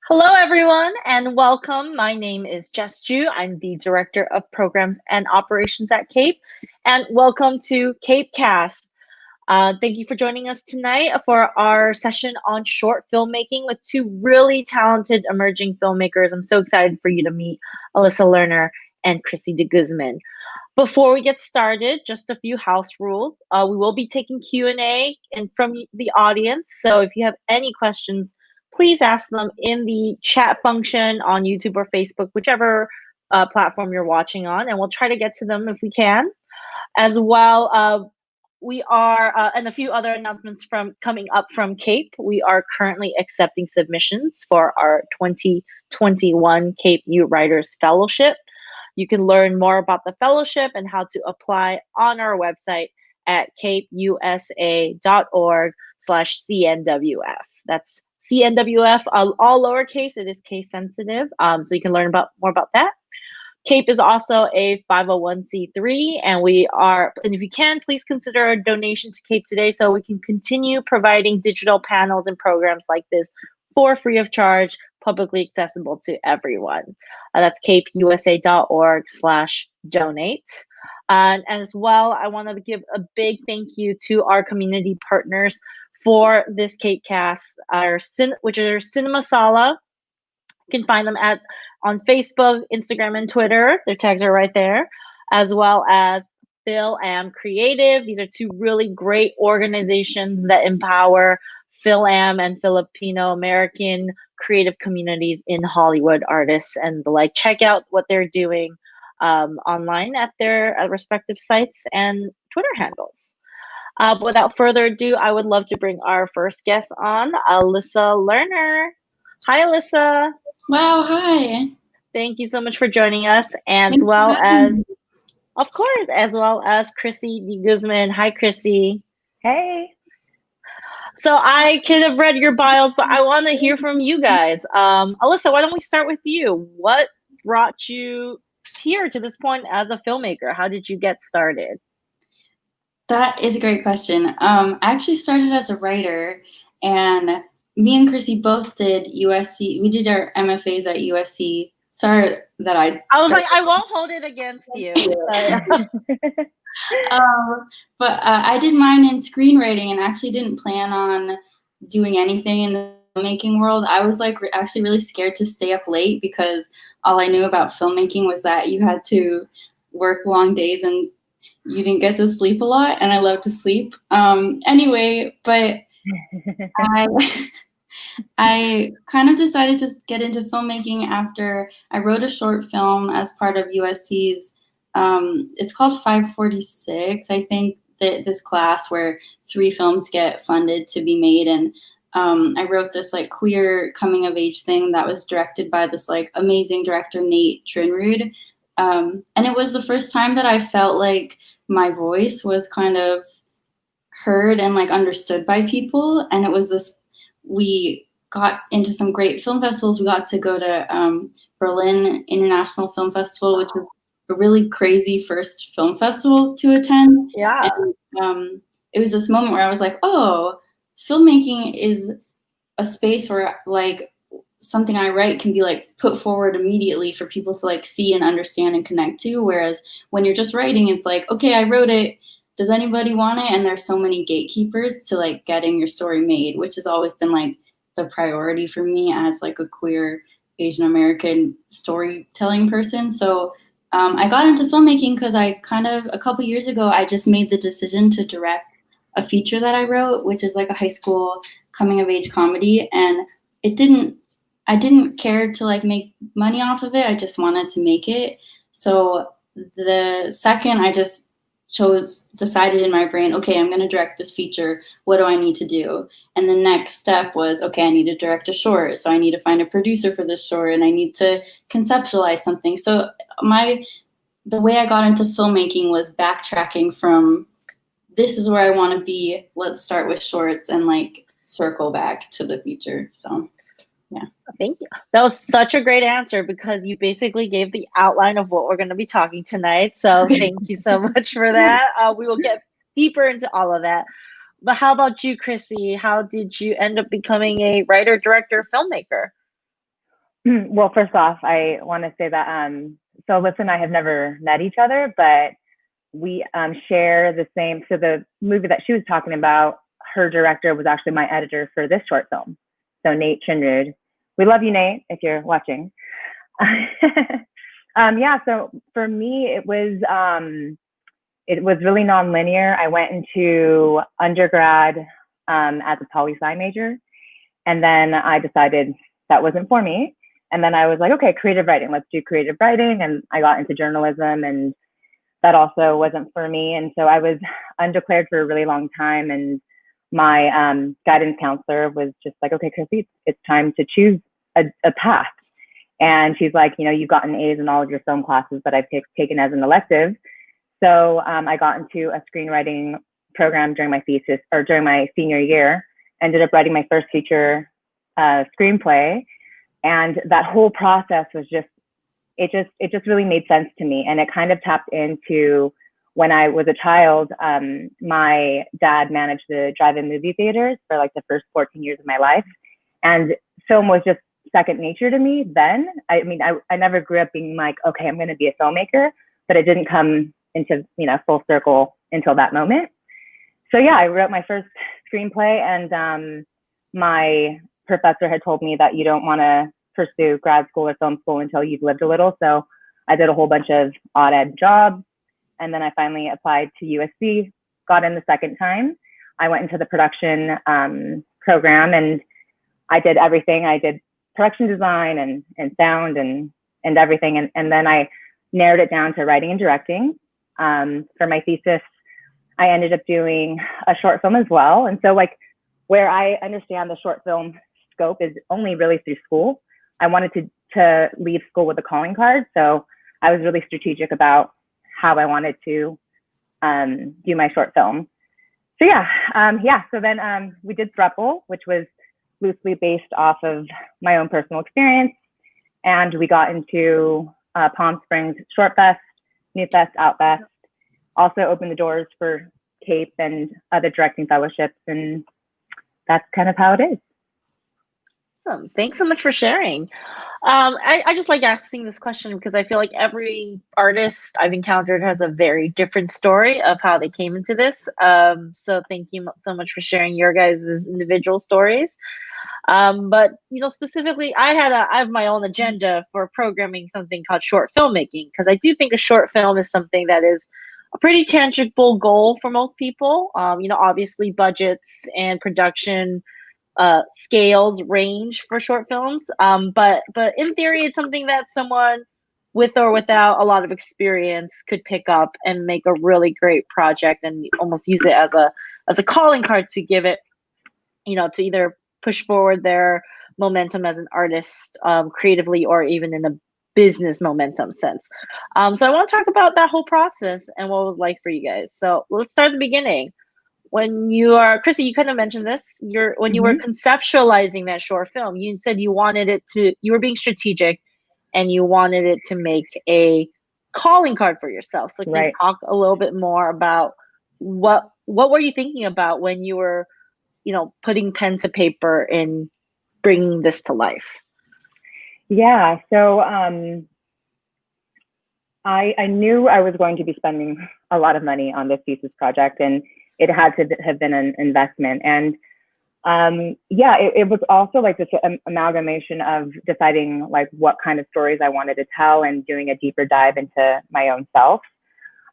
Hello, everyone, and welcome. My name is Jess Ju. I'm the Director of Programs and Operations at CAPE, and welcome to CAPEcast. Thank you for joining us tonight for our session on short filmmaking with two really talented emerging filmmakers. I'm so excited for you to meet Alyssa Lerner and Chrissie De Guzman. Before we get started, just a few house rules. We will be taking Q&A from the audience, so if you have any questions, please ask them in the chat function on YouTube or Facebook, whichever platform you're watching on, and we'll try to get to them if we can. As well, we are, and a few other announcements coming up from CAPE. We are currently accepting submissions for our 2021 Kpu Writers Fellowship. You can learn more about the fellowship and how to apply on our website at kpusa.org/CNWF. That's CNWF, all lowercase. It is case sensitive, so you can learn more about that. CAPE is also a 501c3, and if you can, please consider a donation to CAPE today so we can continue providing digital panels and programs like this for free of charge, publicly accessible to everyone. That's kpusa.org/donate. And as well, I want to give a big thank you to our community partners for this CAPEcast, which are Cinema Sala. You can find them on Facebook, Instagram, and Twitter. Their tags are right there, as well as Film Creative. These are two really great organizations that empower Film and Filipino American creative communities in Hollywood, artists and the like. Check out what they're doing online at their respective sites and Twitter handles. Without further ado, I would love to bring our first guest on, Alyssa Lerner. Hi, Alyssa. Wow, hi. Thank you so much for joining us, as well as Chrissie De Guzman. Hi, Chrissie. Hey. So I could have read your bios, but I want to hear from you guys. Alyssa, why don't we start with you? What brought you here to this point as a filmmaker? How did you get started? That is a great question. I actually started as a writer, and me and Chrissie both did USC. We did our MFAs at USC. Sorry that I was like, I won't hold it against you. But I did mine in screenwriting and actually didn't plan on doing anything in the filmmaking world. I was like actually really scared to stay up late because all I knew about filmmaking was that you had to work long days and you didn't get to sleep a lot, and I love to sleep. Anyway, but I kind of decided to get into filmmaking after I wrote a short film as part of USC's, it's called 546, I think, this class where 3 films get funded to be made. And I wrote this like queer coming of age thing that was directed by this like amazing director, Nate Trinrud. And it was the first time that I felt like my voice was kind of heard and like understood by people. And it was we got into some great film festivals. We got to go to Berlin International Film Festival, which was a really crazy first film festival to attend. Yeah. And, it was this moment where I was like, oh, filmmaking is a space where like something I write can be like put forward immediately for people to like see and understand and connect to. Whereas when you're just writing, it's like, okay, I wrote it. Does anybody want it? And there's so many gatekeepers to like getting your story made, which has always been like the priority for me as like a queer Asian American storytelling person. So I got into filmmaking because I a couple years ago, I just made the decision to direct a feature that I wrote, which is like a high school coming of age comedy. And I didn't care to like make money off of it. I just wanted to make it. So the second I just decided in my brain, okay, I'm going to direct this feature. What do I need to do? And the next step was, okay, I need to direct a short. So I need to find a producer for this short and I need to conceptualize something. So the way I got into filmmaking was backtracking from this is where I want to be. Let's start with shorts and like circle back to the feature. So yeah. Thank you. That was such a great answer because you basically gave the outline of what we're going to be talking tonight. So thank you so much for that. We will get deeper into all of that. But how about you, Chrissie? How did you end up becoming a writer, director, filmmaker? Well, first off, I want to say that so Alyssa and I have never met each other, but we share the same. So the movie that she was talking about, her director was actually my editor for this short film. So Nate Chinrud. We love you, Nate, if you're watching. Yeah, so for me, it was really nonlinear. I went into undergrad as a poli-sci major, and then I decided that wasn't for me. And then I was like, okay, creative writing, let's do creative writing. And I got into journalism, and that also wasn't for me. And so I was undeclared for a really long time. And my guidance counselor was just like, okay, Chrissie, it's time to choose a path. And she's like, you've gotten A's in all of your film classes that I've taken as an elective. So I got into a screenwriting program during my thesis, or during my senior year. Ended up writing my first feature screenplay. And that whole process was it just really made sense to me. And it kind of tapped into when I was a child. My dad managed the drive-in movie theaters for like the first 14 years of my life. And film was just second nature to me then. I mean, I never grew up being like, okay, I'm going to be a filmmaker, but it didn't come into, full circle until that moment. So yeah, I wrote my first screenplay, and my professor had told me that you don't want to pursue grad school or film school until you've lived a little. So I did a whole bunch of odd ed jobs. And then I finally applied to USC, got in the second time. I went into the production program, and I did everything. I did production design and sound and everything. And then I narrowed it down to writing and directing. For my thesis, I ended up doing a short film as well. And so like where I understand the short film scope is only really through school. I wanted to leave school with a calling card. So I was really strategic about how I wanted to do my short film. So so then we did THROUPLE, which was loosely based off of my own personal experience. And we got into Palm Springs Short Fest, New Fest, Out Fest, also opened the doors for CAPE and other directing fellowships. And that's kind of how it is. Awesome. Thanks so much for sharing. I just like asking this question because I feel like every artist I've encountered has a very different story of how they came into this. So thank you so much for sharing your guys' individual stories. But specifically, I have my own agenda for programming something called short filmmaking, because I do think a short film is something that is a pretty tangible goal for most people. Obviously budgets and production scales range for short films. But in theory, it's something that someone with or without a lot of experience could pick up and make a really great project, and almost use it as a calling card to give it, to either push forward their momentum as an artist creatively, or even in a business momentum sense. So I want to talk about that whole process and what it was like for you guys. So let's start at the beginning. When you are, Chrissie, you kind of mentioned this, when you were conceptualizing that short film, you said you were being strategic and you wanted it to make a calling card for yourself. So can you talk a little bit more about what were you thinking about when you were, putting pen to paper and bringing this to life? Yeah, so I knew I was going to be spending a lot of money on this thesis project, and it had to have been an investment. And it was also like this amalgamation of deciding like what kind of stories I wanted to tell and doing a deeper dive into my own self.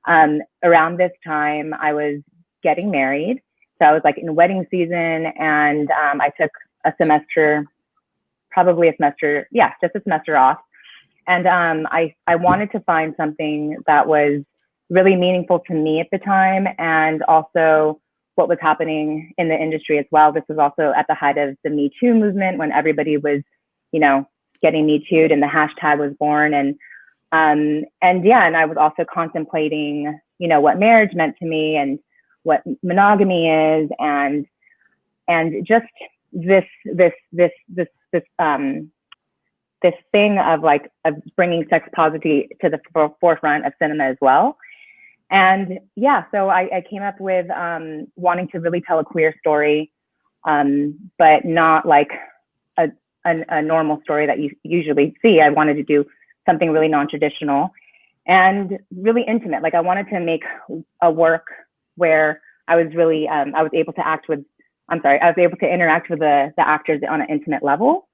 Around this time, I was getting married. So I was like in wedding season, and I took a semester, just a semester off. And I wanted to find something that was really meaningful to me at the time, and also what was happening in the industry as well. This was also at the height of the Me Too movement, when everybody was, getting Me Too'd, and the hashtag was born. And I was also contemplating, what marriage meant to me and what monogamy is, and just this thing of bringing sex positivity to the forefront of cinema as well. And so I came up with wanting to really tell a queer story, but not like a normal story that you usually see. I wanted to do something really non-traditional and really intimate. Like I wanted to make a work where I was really, I was able to interact with the actors on an intimate level.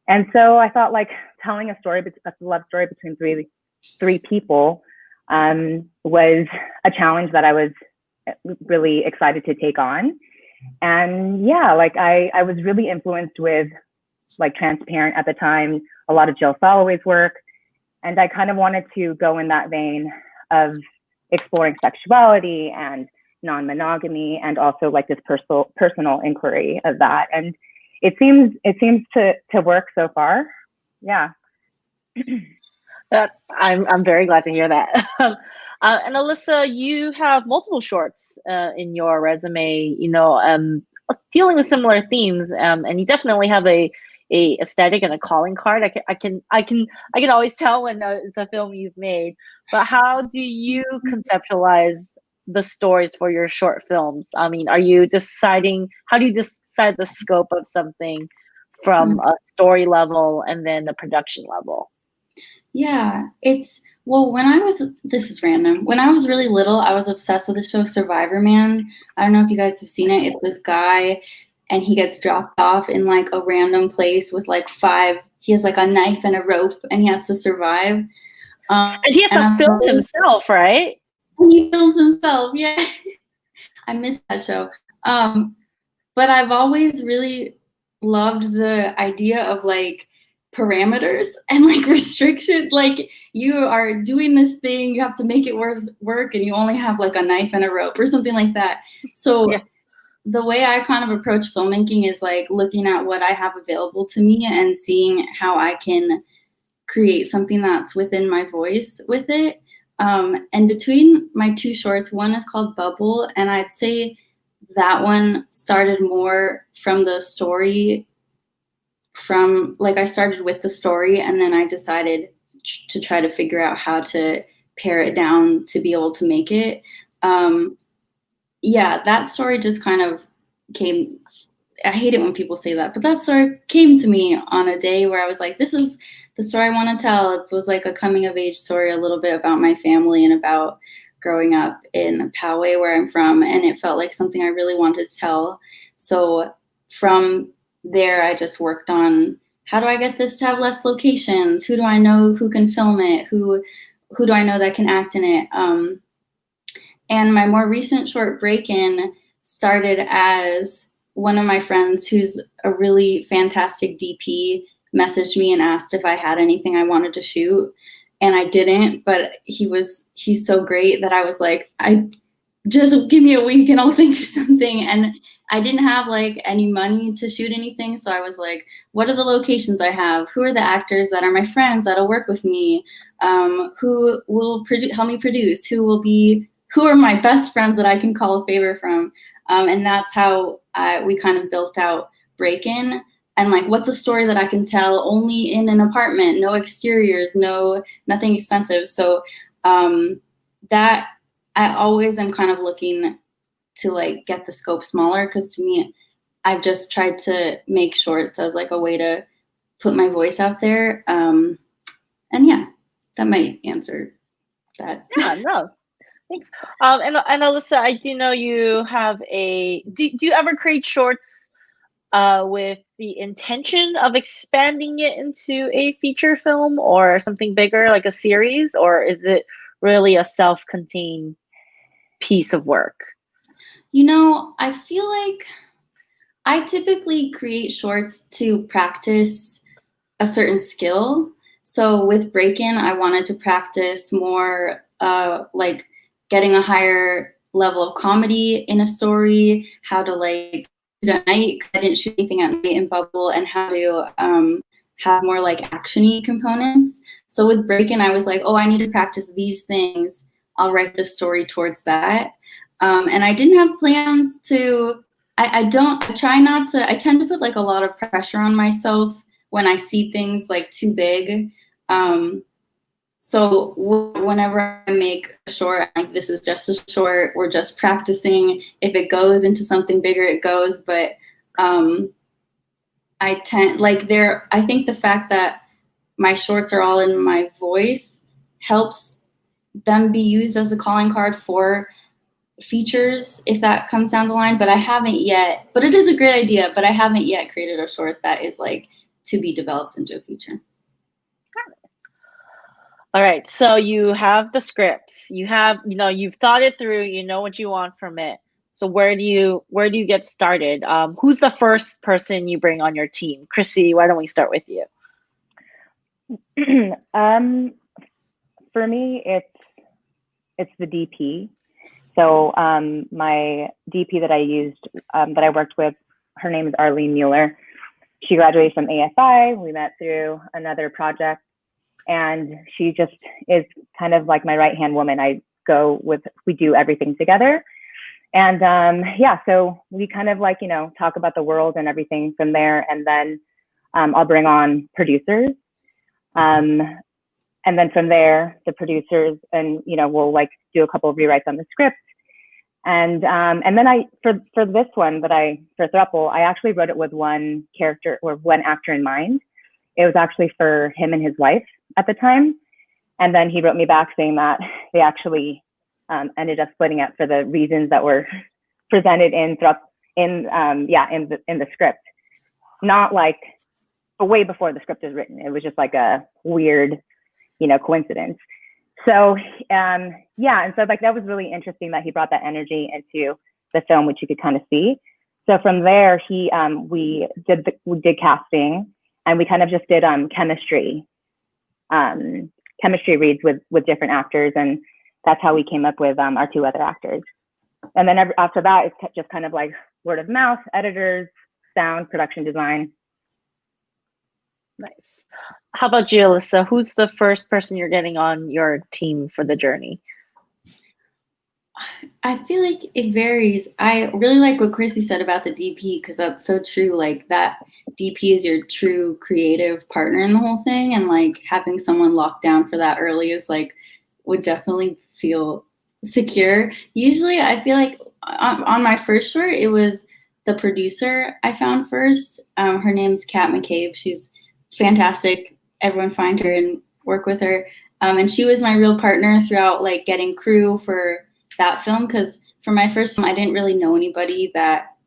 And so I thought like telling a love story between three people was a challenge that I was really excited to take on. And yeah, like I was really influenced with like Transparent at the time, a lot of Jill Soloway's work. And I kind of wanted to go in that vein of exploring sexuality and non-monogamy and also like this personal inquiry of that. And it seems to work so far. Yeah. I'm very glad to hear that. And Alyssa, you have multiple shorts in your resume, dealing with similar themes, and you definitely have a aesthetic and a calling card. I can always tell when it's a film you've made. But how do you conceptualize the stories for your short films? I mean, how do you decide the scope of something from a story level and then the production level? Yeah, this is random. When I was really little, I was obsessed with the show Survivor Man. I don't know if you guys have seen it. It's this guy and he gets dropped off in like a random place with like he has like a knife and a rope and he has to survive. And he has to film himself, right? And he films himself, yeah. I missed that show. But I've always really loved the idea of like parameters and like restrictions. Like you are doing this thing, you have to make it work, and you only have like a knife and a rope or something like that. So yeah. The way I kind of approach filmmaking is like looking at what I have available to me and seeing how I can create something that's within my voice with it. And between my two shorts, one is called Bubble, and I'd say that one started more from the story. I started with the story, and then I decided to try to figure out how to pare it down to be able to make it. That story just kind of came. I hate it when people say that, but that story came to me on a day where I was like, this is the story I want to tell. It was like a coming of age story, a little bit about my family and about growing up in Poway, where I'm from, and it felt like something I really wanted to tell. So from there, I just worked on how do I get this to have less locations? Who do I know who can film it? Who do I know that can act in it? And my more recent short, Break-In, started as one of my friends who's a really fantastic DP messaged me and asked if I had anything I wanted to shoot. And I didn't, but he's so great that I was like, just give me a week and I'll think of something. And I didn't have like any money to shoot anything. So I was like, what are the locations I have? Who are the actors that are my friends that'll work with me? Who will help me produce? Who are my best friends that I can call a favor from? And that's how we kind of built out Break-In. And like, what's a story that I can tell only in an apartment, no exteriors, nothing expensive. So that I always am kind of looking to like get the scope smaller, because to me, I've just tried to make shorts as like a way to put my voice out there. And yeah, that might answer that. Yeah, no. Thanks. And Alyssa, I do know you have do you ever create shorts with the intention of expanding it into a feature film or something bigger, like a series, or is it really a self-contained piece of work? I feel like I typically create shorts to practice a certain skill. So with Break-In, I wanted to practice more like getting a higher level of comedy in a story, how to like shoot at night. I didn't shoot anything at night in Bubble, and how to have more like action-y components. So with Break-In, I was like, oh, I need to practice these things. I'll write the story towards that. And I didn't have plans to, I tend to put like a lot of pressure on myself when I see things like too big. So whenever I make a short, like this is just a short, we're just practicing. If it goes into something bigger, it goes. But I I think the fact that my shorts are all in my voice helps them be used as a calling card for features if that comes down the line. But I haven't yet, but it is a great idea, but I haven't yet created a short that is like to be developed into a feature. All right, so you have the scripts, you have, you've thought it through, you know what you want from it. So where do you get started? Who's the first person you bring on your team? Chrissie, why don't we start with you? For me, it's the DP. So my DP that I used, that I worked with, her name is Arlene Mueller. She graduated from ASI. We met through another project, and she just is kind of like my right-hand woman. We do everything together. And yeah, so we kind of like, talk about the world and everything from there. And then I'll bring on producers. And then from there, the producers and, we'll like do a couple of rewrites on the script. And then for this one for THROUPLE, I actually wrote it with one character or one actor in mind. It was actually for him and his wife at the time. And then he wrote me back saying that they actually ended up splitting up for the reasons that were presented in the script. Not like way before the script is written. It was just like a weird, coincidence. So yeah, and so like that was really interesting that he brought that energy into the film, which you could kind of see. So from there, we did casting, and we kind of just did chemistry reads with different actors, and that's how we came up with our two other actors. And then after that, it's just kind of like word of mouth, editors, sound, production design. Nice. How about you, Alyssa? Who's the first person you're getting on your team for the journey? I feel like it varies. I really like what Chrissie said about the DP, because that's so true. Like that DP is your true creative partner in the whole thing, and like having someone locked down for that early is like would definitely feel secure. Usually I feel like on my first short, it was the producer I found first. Her name's Kat McCabe. She's fantastic. Everyone find her and work with her. And she was my real partner throughout like getting crew for that film, because for my first film, I didn't really know anybody that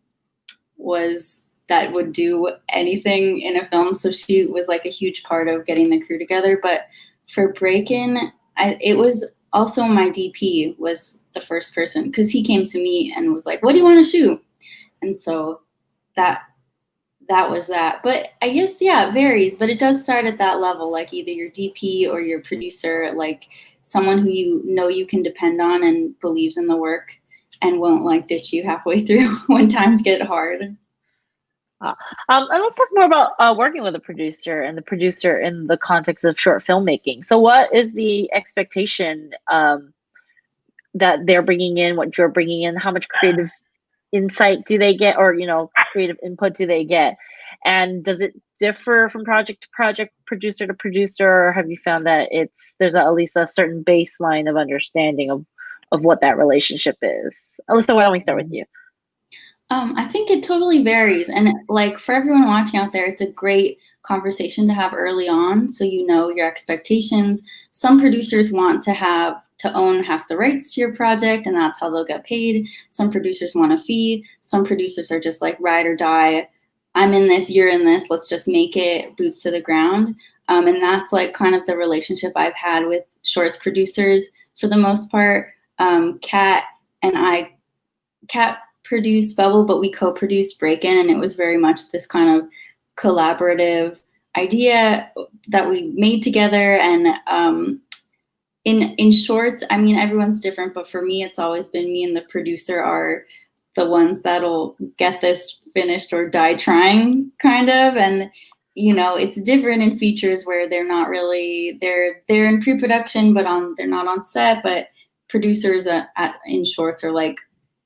would do anything in a film. So she was like a huge part of getting the crew together. But for Break-In, it was also my DP was the first person, because he came to me and was like, what do you want to shoot? And so that was that. But I guess, yeah, it varies, but it does start at that level, like either your DP or your producer, like someone who you can depend on and believes in the work and won't like ditch you halfway through when times get hard. And let's talk more about working with a producer and the producer in the context of short filmmaking. So what is the expectation that they're bringing in, what you're bringing in? How much creative insight do they get, or creative input do they get? And does it differ from project to project, producer to producer, or have you found that there's at least a certain baseline of understanding of what that relationship is? Alyssa, why don't we start with you? I think it totally varies. And like for everyone watching out there, it's a great conversation to have early on, so you know your expectations. Some producers want to own half the rights to your project, and that's how they'll get paid. Some producers want a fee. Some producers are just like ride or die. I'm in this, you're in this, let's just make it, boots to the ground. And that's like kind of the relationship I've had with shorts producers for the most part. Kat produced Bubble, but we co-produced Break-In, and it was very much this kind of collaborative idea that we made together. And in shorts, I mean, everyone's different, but for me, it's always been me and the producer are the ones that'll get this finished or die trying, kind of. And it's different in features where they're not really they're in pre-production, but they're not on set. But producers in shorts are like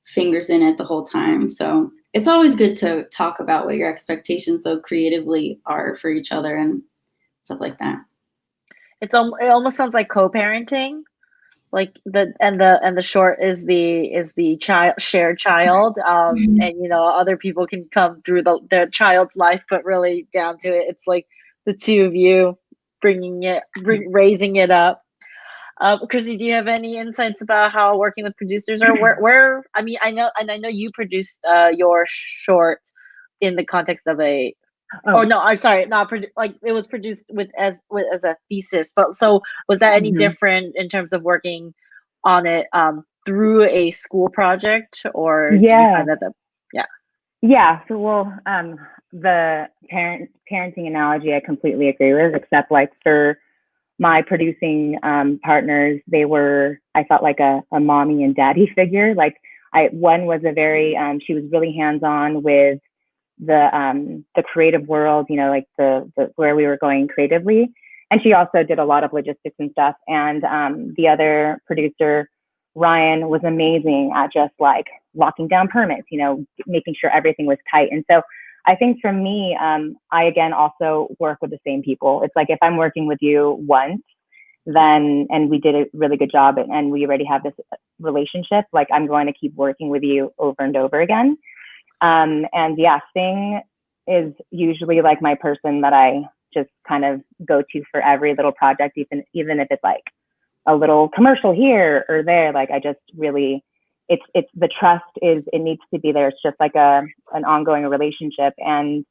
fingers in it the whole time. So it's always good to talk about what your expectations, though, creatively are for each other and stuff like that. It almost sounds like co-parenting. like the short is the child shared child, and you know other people can come through their child's life, but really down to it, it's like the two of you raising it up. Chrissy, do you have any insights about how working with producers, or where I mean, I know you produced your short in the context of a, oh no, I'm sorry, not like it was produced as a thesis, but so was that any different in terms of working on it through a school project, or did you find that yeah, so well, the parenting analogy I completely agree with, except like for my producing partners, they were, I felt like a mommy and daddy figure. Like one was a very, she was really hands-on with the creative world, you know, like the where we were going creatively. And she also did a lot of logistics and stuff. And the other producer, Ryan, was amazing at just like locking down permits, you know, making sure everything was tight. And so I think for me, I again also work with the same people. It's like if I'm working with you once, then and we did a really good job and we already have this relationship, like I'm going to keep working with you over and over again. And yeah, Sting is usually like my person that I just kind of go to for every little project, even if it's like a little commercial here or there. Like I just really, it's the trust is, it needs to be there. It's just like an ongoing relationship. And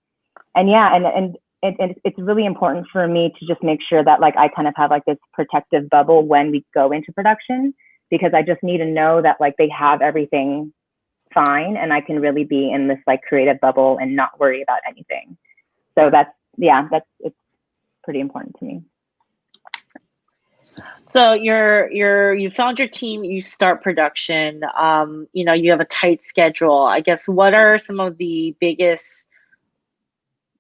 yeah, and it's really important for me to just make sure that like I kind of have like this protective bubble when we go into production, because I just need to know that like they have everything fine and I can really be in this like creative bubble and not worry about anything. So it's pretty important to me. So you found your team, you start production, you know, you have a tight schedule. I guess what are some of the biggest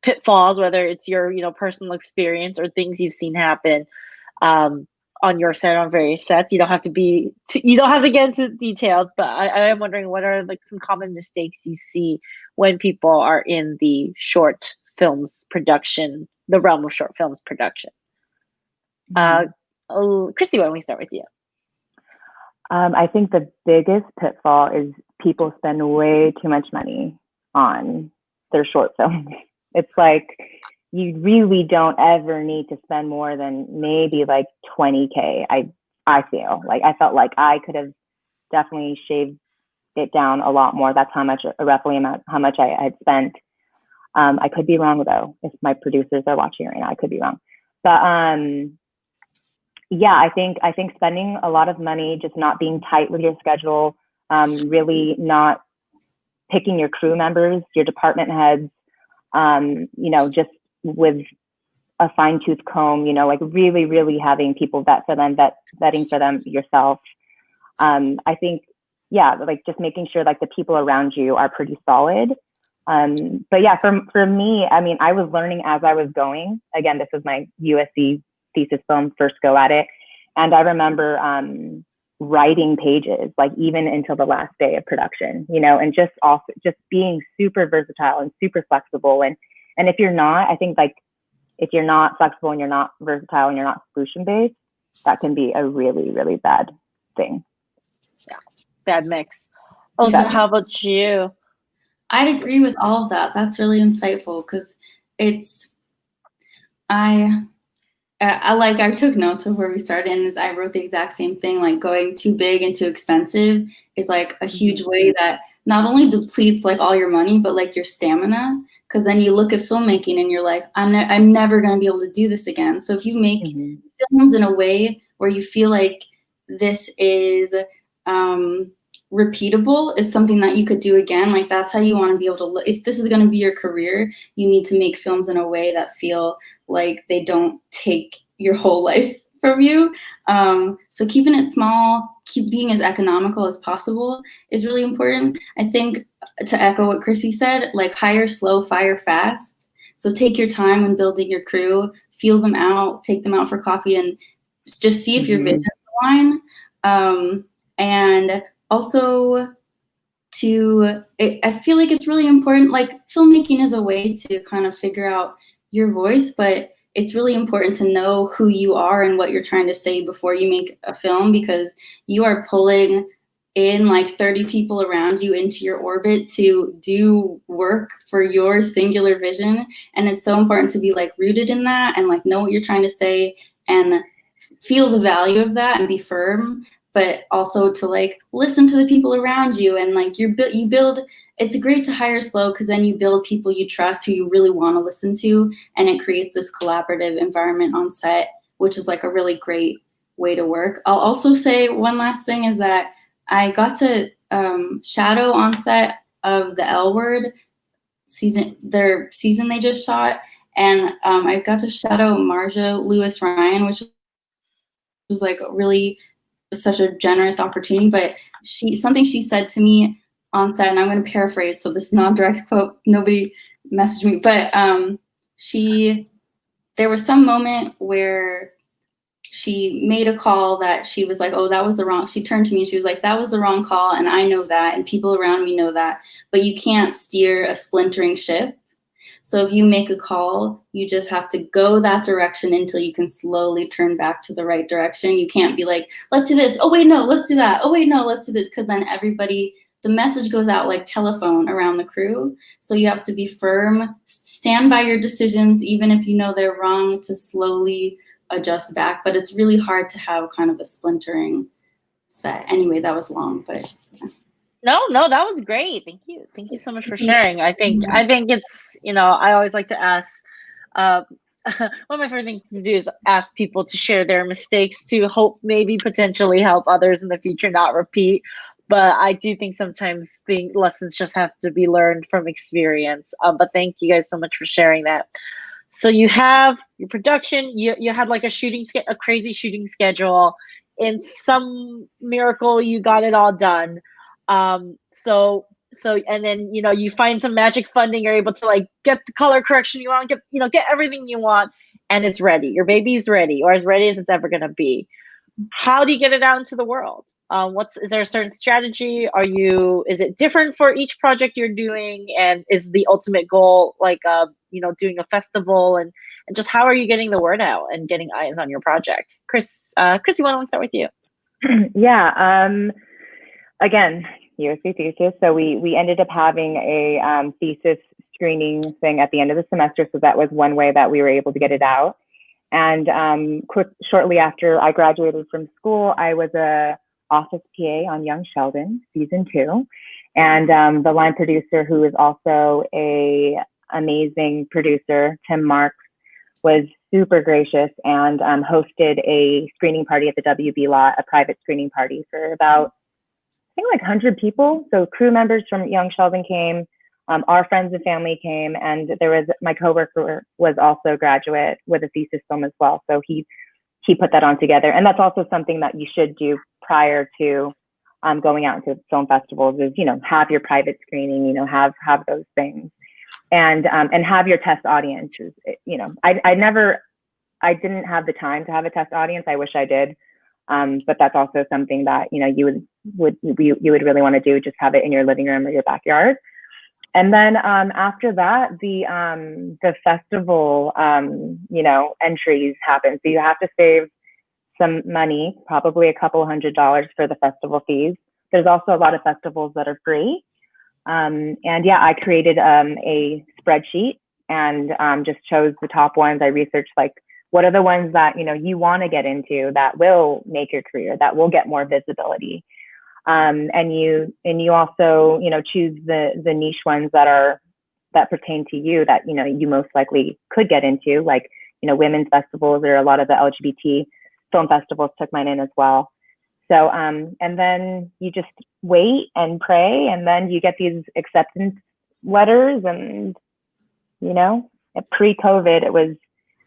pitfalls, whether it's your, you know, personal experience or things you've seen happen on your set, on various sets? You don't have to get into details, but I am wondering what are like some common mistakes you see when people are in the short films production, the realm of short films production. Christy, why don't we start with you? I think the biggest pitfall is people spend way too much money on their short films. It's like you really don't ever need to spend more than maybe like $20K. I feel like I felt like I could have definitely shaved it down a lot more. That's how much I had spent. I could be wrong though. If my producers are watching right now, I could be wrong. But yeah, I think spending a lot of money, just not being tight with your schedule, really not picking your crew members, your department heads, you know, just with a fine-tooth comb, you know, like really, really having people vet for them, vetting for them yourself. I think, yeah, like just making sure like the people around you are pretty solid. But yeah, for me, I mean, I was learning as I was going. Again, this was my USC thesis film, first go at it. And I remember writing pages, like even until the last day of production, you know, and just being super versatile and super flexible. And if you're not, I think like, if you're not flexible and you're not versatile and you're not solution based, that can be a really, really bad thing. Yeah, bad mix. Also, how about you? I'd agree with all of that. That's really insightful because I took notes before we started, and I wrote the exact same thing. Like going too big and too expensive is like a huge way that not only depletes like all your money, but like your stamina. Because then you look at filmmaking and you're like, I'm never going to be able to do this again. So if you make films in a way where you feel like this is repeatable, is something that you could do again. Like that's how you want to be able to look. If this is going to be your career, you need to make films in a way that feel like they don't take your whole life from you. So keeping it small, keep being as economical as possible is really important. I think to echo what Chrissy said, like hire slow, fire fast. So take your time when building your crew, feel them out, take them out for coffee, and just see if your visions align. And also I feel like it's really important, like filmmaking is a way to kind of figure out your voice, but it's really important to know who you are and what you're trying to say before you make a film, because you are pulling in like 30 people around you into your orbit to do work for your singular vision. And it's so important to be like rooted in that and like know what you're trying to say and feel the value of that and be firm, but also to like listen to the people around you. And like you build, it's great to hire slow because then you build people you trust who you really want to listen to, and it creates this collaborative environment on set, which is like a really great way to work. I'll also say one last thing is that I got to shadow on set of the L Word their season they just shot, and I got to shadow Marja Lewis Ryan, which was like really such a generous opportunity. But something she said to me on set, and I'm going to paraphrase, so this is not a direct quote, nobody messaged me, but there was some moment where she made a call that she was like, oh, that was the wrong, she turned to me and she was like, that was the wrong call, and I know that, and people around me know that, but you can't steer a splintering ship. So if you make a call, you just have to go that direction until you can slowly turn back to the right direction. You can't be like, let's do this. Oh, wait, no, let's do that. Oh, wait, no, let's do this. Because then the message goes out like telephone around the crew. So you have to be firm, stand by your decisions, even if you know they're wrong, to slowly adjust back. But it's really hard to have kind of a splintering set. Anyway, that was long, but yeah. No, that was great. Thank you so much for sharing. I think it's, I always like to ask, one of my favorite things to do is ask people to share their mistakes to hope maybe potentially help others in the future not repeat. But I do think sometimes the lessons just have to be learned from experience. But thank you guys so much for sharing that. So you have your production, you had like a crazy shooting schedule. In some miracle, you got it all done. So and then you find some magic funding, you're able to like get the color correction you want, get everything you want, and it's ready. Your baby's ready, or as ready as it's ever gonna be. How do you get it out into the world? Is there a certain strategy? Is it different for each project you're doing? And is the ultimate goal like doing a festival, and just how are you getting the word out and getting eyes on your project? Chrissy, why don't we start with you? Yeah. Again, USC thesis. So we ended up having a thesis screening thing at the end of the semester. So that was one way that we were able to get it out. And shortly after I graduated from school, I was a office PA on Young Sheldon season 2, and the line producer, who is also a amazing producer, Tim Marks, was super gracious and hosted a screening party at the WB lot, a private screening party for about, I think, like 100 people. So crew members from Young Sheldon came, our friends and family came, and my coworker was also a graduate with a thesis film as well. So he put that on together. And that's also something that you should do prior to going out into film festivals is, have your private screening, have those things, and have your test audiences. I didn't have the time to have a test audience. I wish I did. But that's also something that, you would really want to do, just have it in your living room or your backyard. And then after that, the festival, entries happen. So you have to save some money, probably a couple $100 for the festival fees. There's also a lot of festivals that are free. And yeah, I created a spreadsheet and just chose the top ones. I researched like, what are the ones that, you want to get into that will make your career, that will get more visibility. And you also, choose the niche ones that pertain to you, that, you most likely could get into, like, women's festivals, or a lot of the LGBT film festivals took mine in as well. So, and then you just wait and pray, and then you get these acceptance letters, and, pre-COVID, it was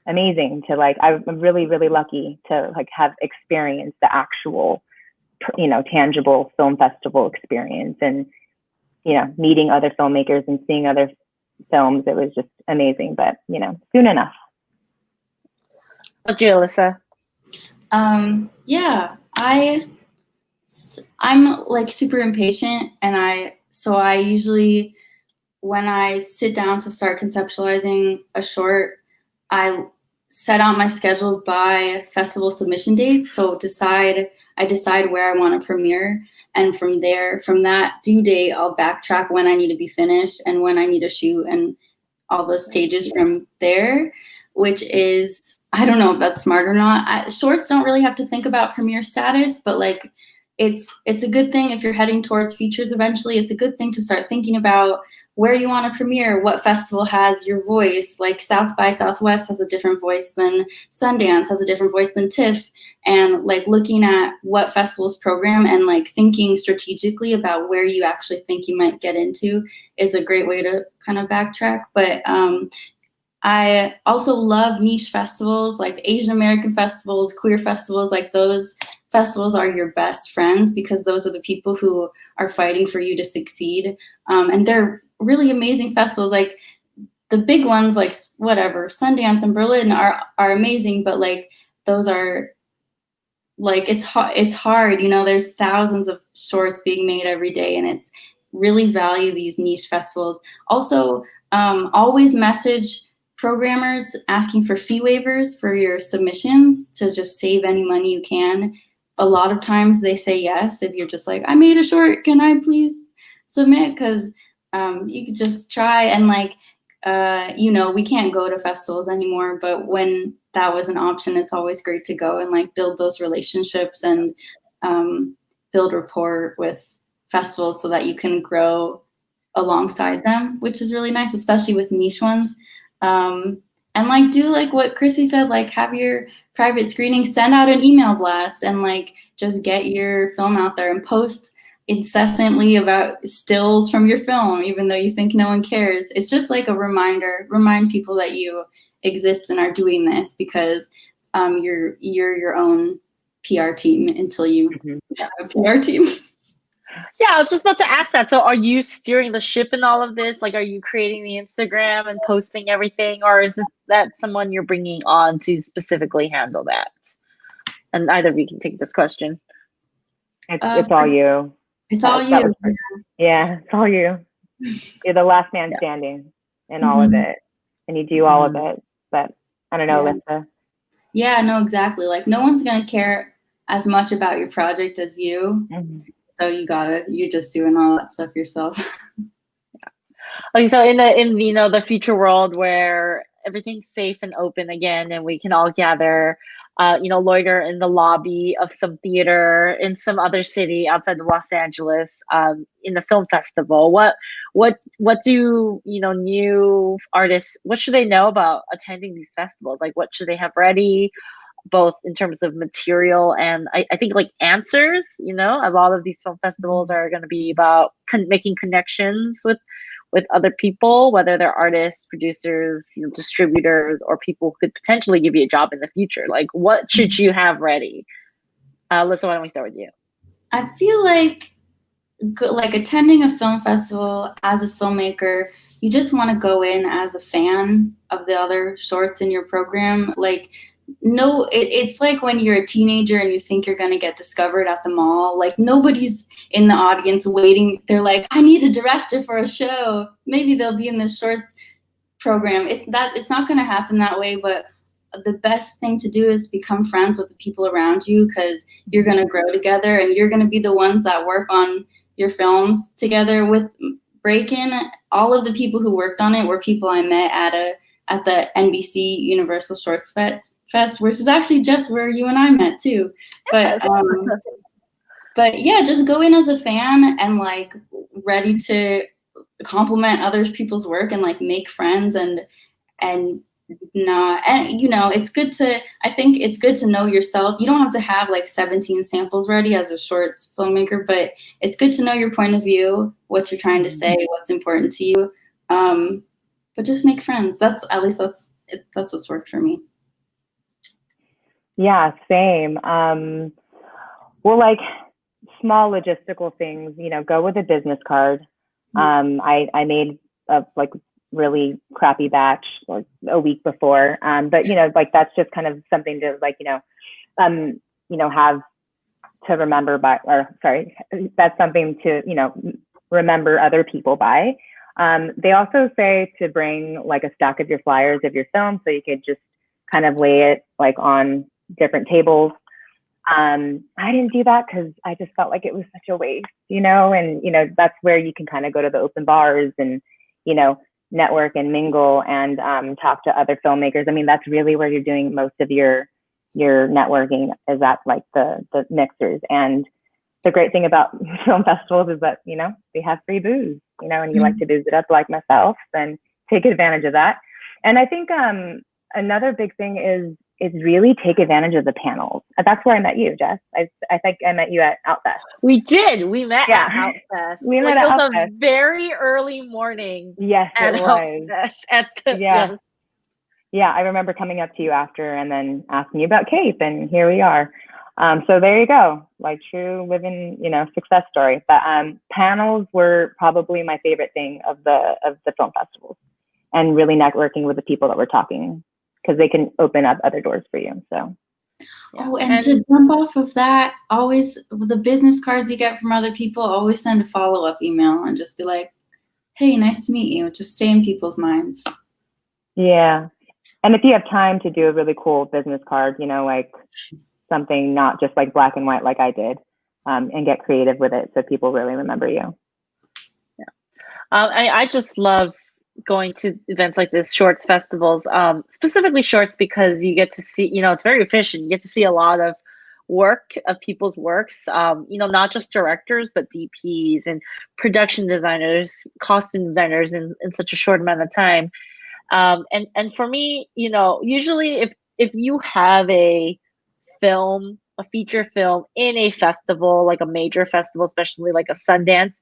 amazing to I'm really, really lucky to have experienced the actual, tangible film festival experience, and, meeting other filmmakers and seeing other films. It was just amazing, but, soon enough. What about you, Alyssa? Yeah, I'm like super impatient, and I usually, when I sit down to start conceptualizing a short, I set out my schedule by festival submission dates. So I decide where I want to premiere. And from that due date, I'll backtrack when I need to be finished and when I need to shoot and all the stages from there, which is, I don't know if that's smart or not. Shorts don't really have to think about premiere status, but like it's a good thing if you're heading towards features eventually. It's a good thing to start thinking about where you want to premiere, what festival has your voice. Like South by Southwest has a different voice than Sundance, has a different voice than TIFF, and like looking at what festivals program and like thinking strategically about where you actually think you might get into is a great way to kind of backtrack. But I also love niche festivals, like Asian American festivals, queer festivals. Like those festivals are your best friends because those are the people who are fighting for you to succeed. And they're really amazing festivals. Like the big ones, like whatever, Sundance and Berlin are amazing, but like those are like, it's hard, you know, there's thousands of shorts being made every day, and it's really value these niche festivals. Also, always message programmers asking for fee waivers for your submissions to just save any money you can. A lot of times they say yes if you're just like, I made a short, can I please submit? Because you could just try and like, you know, we can't go to festivals anymore, but when that was an option, it's always great to go and like build those relationships and build rapport with festivals so that you can grow alongside them, which is really nice, especially with niche ones. And like do like what Chrissy said, like have your private screening, send out an email blast and like just get your film out there and post incessantly about stills from your film, even though you think no one cares. It's just like a reminder, remind people that you exist and are doing this, because you're your own PR team until you have a PR team. Yeah, I was just about to ask that. So are you steering the ship in all of this? Like, are you creating the Instagram and posting everything? Or is that someone you're bringing on to specifically handle that? And either of you can take this question. It's all you. It's all you. Yeah, it's all you. You're the last man standing in all of it. And you do all of it. But I don't know, Alyssa. Yeah, no, exactly. Like no one's going to care as much about your project as you. So you're just doing all that stuff yourself. Okay, so in the future world where everything's safe and open again, and we can all gather, loiter in the lobby of some theater in some other city outside of Los Angeles, in the film festival, what do new artists, what should they know about attending these festivals? Like, what should they have ready, both in terms of material and I think like answers? A lot of these film festivals are going to be about making connections with other people, whether they're artists, producers, distributors, or people who could potentially give you a job in the future. Like, what should you have ready? Alyssa, why don't we start with you? I feel like attending a film festival as a filmmaker, you just want to go in as a fan of the other shorts in your program. Like, no, it's like when you're a teenager and you think you're going to get discovered at the mall. Like nobody's in the audience waiting. They're like, I need a director for a show. Maybe they'll be in this shorts program. It's not going to happen that way. But the best thing to do is become friends with the people around you, because you're going to grow together and you're going to be the ones that work on your films together. With Break-In, all of the people who worked on it were people I met at the NBC Universal Shorts Fest, which is actually just where you and I met too. But but yeah, just go in as a fan and like ready to compliment other people's work and like make friends and it's good to, I think it's good to know yourself. You don't have to have like 17 samples ready as a shorts filmmaker, but it's good to know your point of view, what you're trying to say, what's important to you. But just make friends. That's what's worked for me. Yeah, same. Well, like small logistical things, go with a business card. I made a like really crappy batch like a week before. But like that's just kind of something to like, have to remember by, or sorry, that's something to, remember other people by. They also say to bring like a stack of your flyers of your film, so you could just kind of lay it like on different tables. I didn't do that because I just felt like it was such a waste, and that's where you can kind of go to the open bars and, network and mingle and talk to other filmmakers. I mean, that's really where you're doing most of your networking, is at like the mixers. And the great thing about film festivals is that, they have free booze, and you like to booze it up like myself, then take advantage of that. And I think another big thing is really take advantage of the panels. That's where I met you, Jess. I think I met you at Outfest. We did. We met at Outfest. We met at Outfest. It was a very early morning. Yes, it was. Outfest. Yes. Yeah, I remember coming up to you after and then asking you about Cape, and here we are. So there you go, like true living, success story. But panels were probably my favorite thing of the film festivals, and really networking with the people that we're talking, because they can open up other doors for you. So. Yeah. Oh, and to jump off of that, always the business cards you get from other people, always send a follow-up email and just be like, hey, nice to meet you. Just stay in people's minds. Yeah. And if you have time to do a really cool business card, like something not just like black and white like I did, and get creative with it so people really remember you. Yeah. I just love going to events like this, shorts festivals, specifically shorts, because you get to see, it's very efficient. You get to see a lot of work of people's works, not just directors, but DPs and production designers, costume designers in such a short amount of time. And for me, usually if you have a feature film in a festival, like a major festival, especially like a Sundance,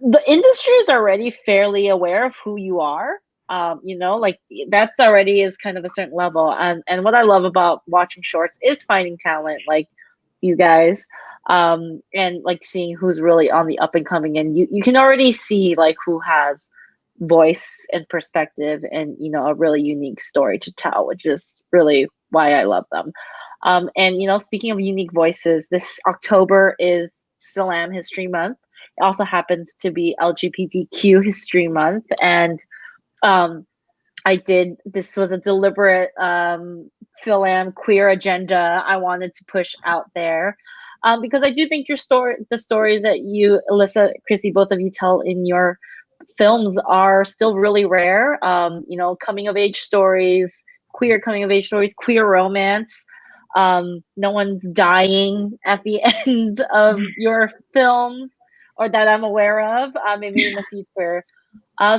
the industry is already fairly aware of who you are. Like that's already is kind of a certain level. And what I love about watching shorts is finding talent like you guys, and like seeing who's really on the up and coming. And you can already see like who has voice and perspective and, a really unique story to tell, which is really why I love them. And, speaking of unique voices, this October is Film History Month. It also happens to be LGBTQ History Month. And this was a deliberate Film queer agenda I wanted to push out there, because I do think the stories that you, Alyssa, Chrissy, both of you tell in your films are still really rare. Coming of age stories, queer coming of age stories, queer romance. No one's dying at the end of your films, or that I'm aware of, maybe in the future.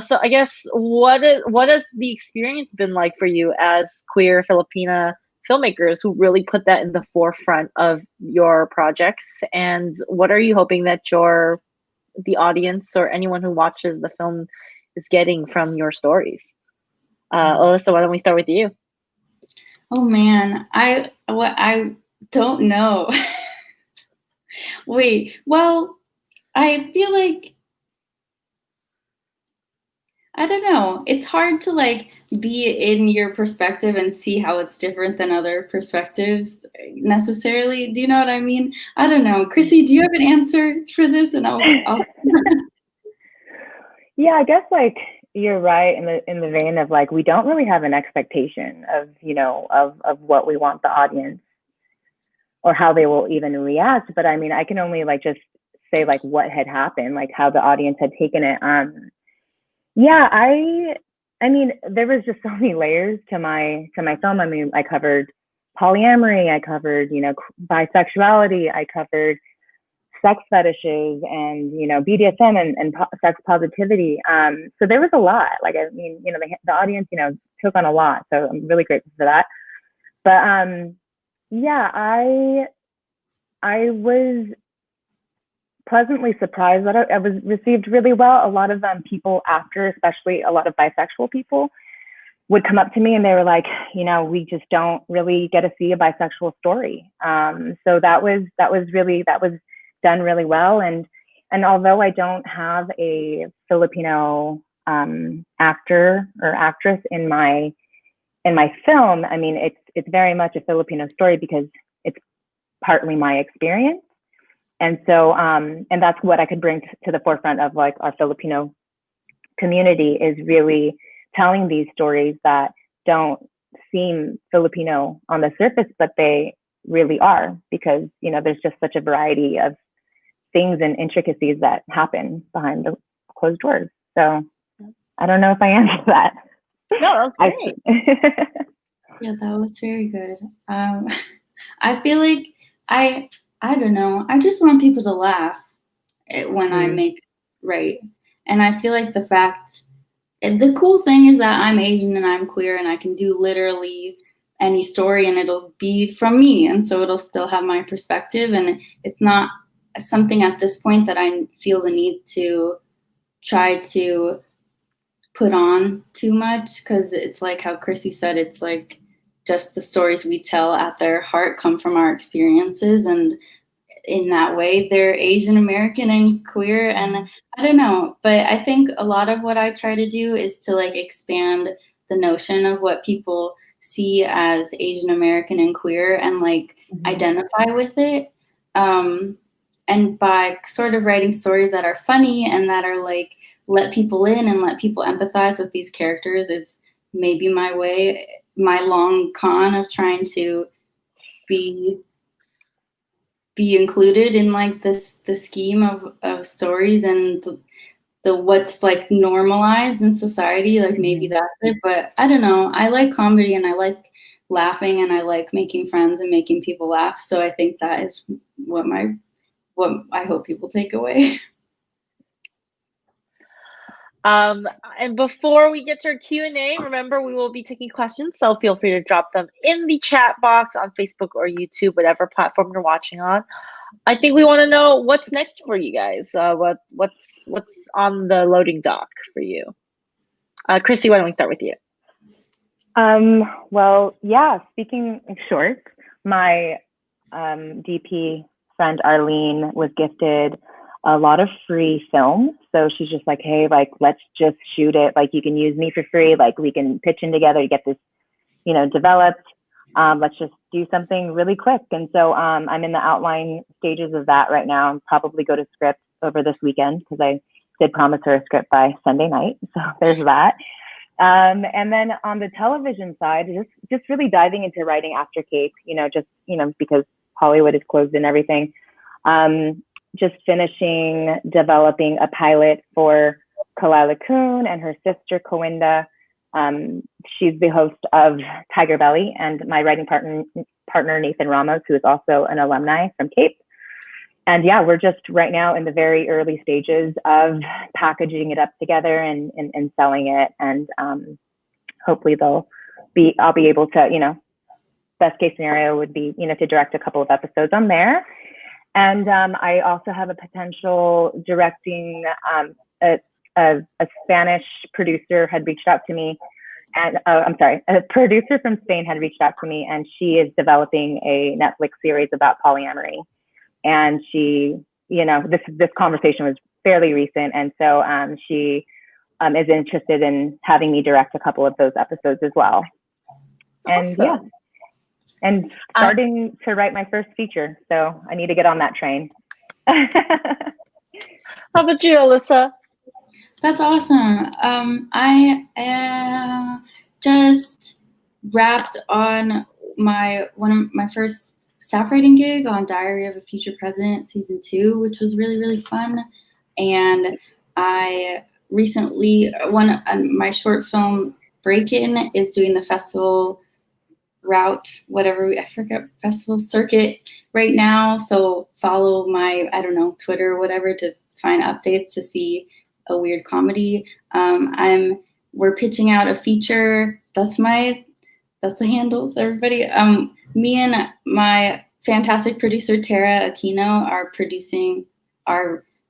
So I guess what has the experience been like for you as queer Filipina filmmakers who really put that in the forefront of your projects? And what are you hoping that the audience or anyone who watches the film is getting from your stories? Alyssa, why don't we start with you? Oh man, I don't know. Wait, well, I feel like, I don't know. It's hard to like be in your perspective and see how it's different than other perspectives necessarily. Do you know what I mean? I don't know. Chrissy, do you have an answer for this? And I'll... Yeah, I guess like you're right in the vein of like, we don't really have an expectation of, of what we want the audience or how they will even react. But I mean, I can only like just say like what had happened, like how the audience had taken it. Yeah, I mean, there was just so many layers to my film. I mean, I covered polyamory, I covered, bisexuality, I covered sex fetishes and, BDSM and sex positivity. So there was a lot. Like, I mean, the audience, took on a lot. So I'm really grateful for that. But yeah, I was pleasantly surprised that I was received really well. A lot of people after, especially a lot of bisexual people, would come up to me and they were like, we just don't really get to see a bisexual story. So that was done really well. And although I don't have a Filipino actor or actress in my film, I mean, it's very much a Filipino story because it's partly my experience. And so, and that's what I could bring to the forefront of like our Filipino community, is really telling these stories that don't seem Filipino on the surface, but they really are, because, you know, there's just such a variety of things and intricacies that happen behind the closed doors. So I don't know if I answered that. No, that's great. Yeah, that was very good. I feel like I don't know. I just want people to laugh when I make it right. And I feel like the cool thing is that I'm Asian and I'm queer and I can do literally any story and it'll be from me. And so it'll still have my perspective. And it's not something at this point that I feel the need to try to put on too much, because it's like how Chrissy said, it's like just the stories we tell at their heart come from our experiences, and in that way they're Asian American and queer. And I don't know, but I think a lot of what I try to do is to like expand the notion of what people see as Asian American and queer and like identify with it. And by sort of writing stories that are funny and that are like, let people in and let people empathize with these characters is maybe my way, my long con of trying to be included in like the scheme of stories and the what's like normalized in society. Like maybe that's it, but I don't know. I like comedy and I like laughing and I like making friends and making people laugh. So I think that is what I hope people take away. And before we get to our Q&A, remember we will be taking questions, so feel free to drop them in the chat box on Facebook or YouTube, whatever platform you're watching on. I think we want to know what's next for you guys. What's on the loading dock for you? Chrissy, why don't we start with you? Well, yeah, speaking in short, my DP friend Arlene was gifted a lot of free film. So she's just like, hey, like, let's just shoot it. Like, you can use me for free. Like, we can pitch in together to get this, you know, developed. Let's just do something really quick. And so I'm in the outline stages of that right now. I'll probably go to script over this weekend because I did promise her a script by Sunday night. So there's that. And then on the television side, just really diving into writing after Cape, because Hollywood is closed and everything. Just finishing developing a pilot for Kalila Kuhn and her sister Kawinda. She's the host of Tiger Belly, and my writing partner Nathan Ramos, who is also an alumni from Cape. And yeah, we're just right now in the very early stages of packaging it up together and selling it. And hopefully I'll be able to, best case scenario would be, to direct a couple of episodes on there. And I also have a potential directing, a Spanish producer had reached out to me. And a producer from Spain had reached out to me, and she is developing a Netflix series about polyamory. And she, this conversation was fairly recent. And so she is interested in having me direct a couple of those episodes as well. And awesome. Yeah, and starting to write my first feature. So I need to get on that train. How about you, Alyssa? That's awesome. I just wrapped on one of my first staff writing gig on Diary of a Future President season 2, which was really, really fun. And I recently my short film Break-In is doing the festival route, festival circuit right now. So follow my, Twitter or whatever to find updates to see a weird comedy. We're pitching out a feature. That's the handles, everybody. Me and my fantastic producer Tara Aquino are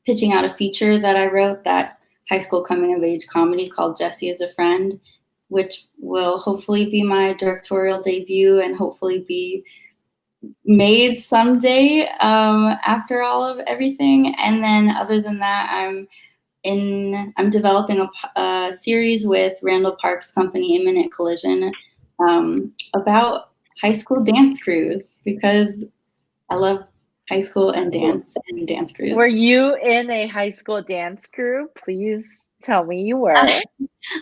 pitching out a feature that I wrote, that high school coming of age comedy called Jessie is a Friend, which will hopefully be my directorial debut and hopefully be made someday after all of everything. And then other than that, I'm developing a series with Randall Park's company Imminent Collision about high school dance crews, because I love high school and dance crews. Were you in a high school dance crew? Please Tell me you were.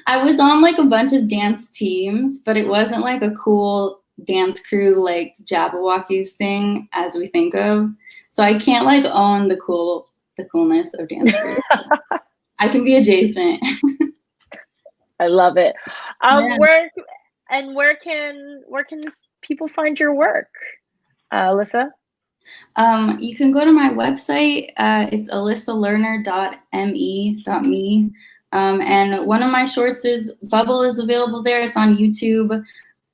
I was on like a bunch of dance teams, but it wasn't like a cool dance crew like Jabberwockies thing as we think of. So I can't like own the coolness of dance crews. I can be adjacent. I love it. Yeah. Where can people find your work, Alyssa? You can go to my website. It's alyssalerner.me. And one of my shorts is Bubble is available there. It's on YouTube,